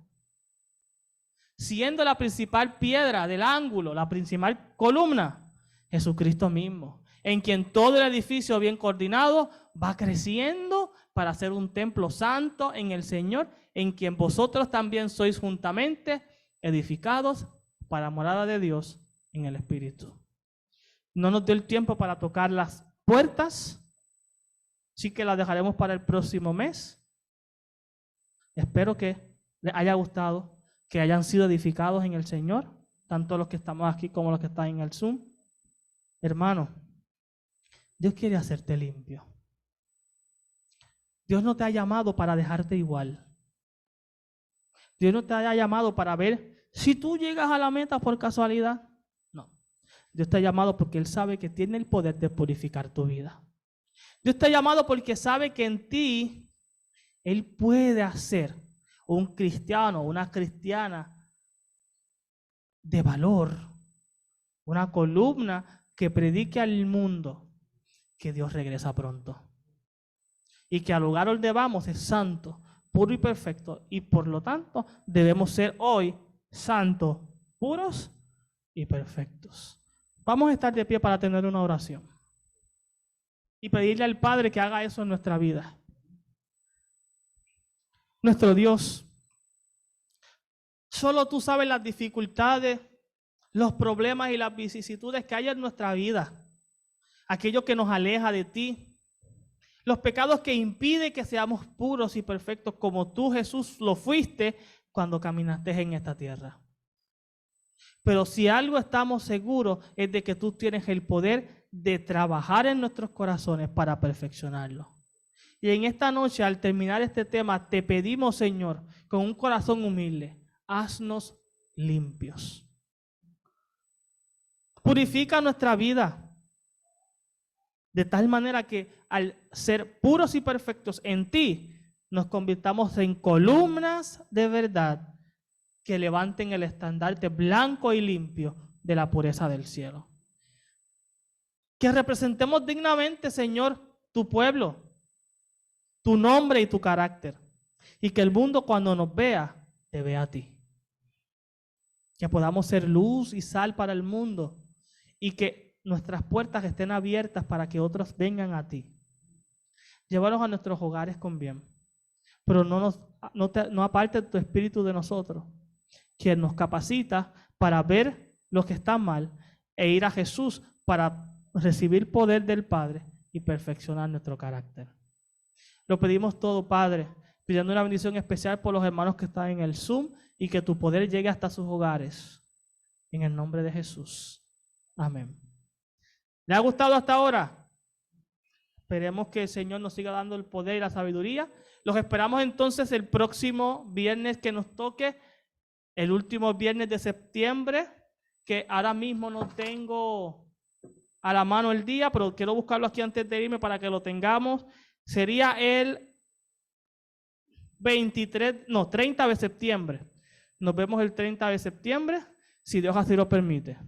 siendo la principal piedra del ángulo, la principal columna, Jesucristo mismo, en quien todo el edificio bien coordinado va creciendo para ser un templo santo en el Señor, en quien vosotros también sois juntamente edificados para morada de Dios en el Espíritu. No nos dio el tiempo para tocar las puertas, sí que las dejaremos para el próximo mes. Espero que les haya gustado, que hayan sido edificados en el Señor, tanto los que estamos aquí como los que están en el Zoom. Hermano, Dios quiere hacerte limpio. Dios no te ha llamado para dejarte igual. Dios no te ha llamado para ver si tú llegas a la meta por casualidad. No. Dios te ha llamado porque Él sabe que tiene el poder de purificar tu vida. Dios te ha llamado porque sabe que en ti Él puede hacer un cristiano, una cristiana de valor, una columna que predique al mundo que Dios regresa pronto y que al lugar donde vamos es santo, puro y perfecto, y por lo tanto debemos ser hoy santos, puros y perfectos. Vamos a estar de pie para tener una oración y pedirle al Padre que haga eso en nuestra vida. Nuestro Dios, solo tú sabes las dificultades, los problemas y las vicisitudes que hay en nuestra vida, aquello que nos aleja de ti, los pecados que impiden que seamos puros y perfectos como tú, Jesús, lo fuiste cuando caminaste en esta tierra. Pero si algo estamos seguros es de que tú tienes el poder de trabajar en nuestros corazones para perfeccionarlo. Y en esta noche, al terminar este tema, te pedimos, Señor, con un corazón humilde, haznos limpios. Purifica nuestra vida de tal manera que al ser puros y perfectos en ti, nos convirtamos en columnas de verdad que levanten el estandarte blanco y limpio de la pureza del cielo. Que representemos dignamente, Señor, tu pueblo, tu nombre y tu carácter. Y que el mundo cuando nos vea, te vea a ti. Que podamos ser luz y sal para el mundo y que nuestras puertas estén abiertas para que otros vengan a ti. Llévanos a nuestros hogares con bien, pero no aparte tu espíritu de nosotros, quien nos capacita para ver lo que está mal e ir a Jesús para recibir poder del Padre y perfeccionar nuestro carácter. Lo pedimos todo, Padre, pidiendo una bendición especial por los hermanos que están en el Zoom y que tu poder llegue hasta sus hogares. En el nombre de Jesús. Amén. ¿Le ha gustado hasta ahora? Esperemos que el Señor nos siga dando el poder y la sabiduría. Los esperamos entonces el próximo viernes que nos toque, el último viernes de septiembre, que ahora mismo no tengo a la mano el día, pero quiero buscarlo aquí antes de irme para que lo tengamos. Sería el 30 de septiembre. Nos vemos el 30 de septiembre, si Dios así lo permite.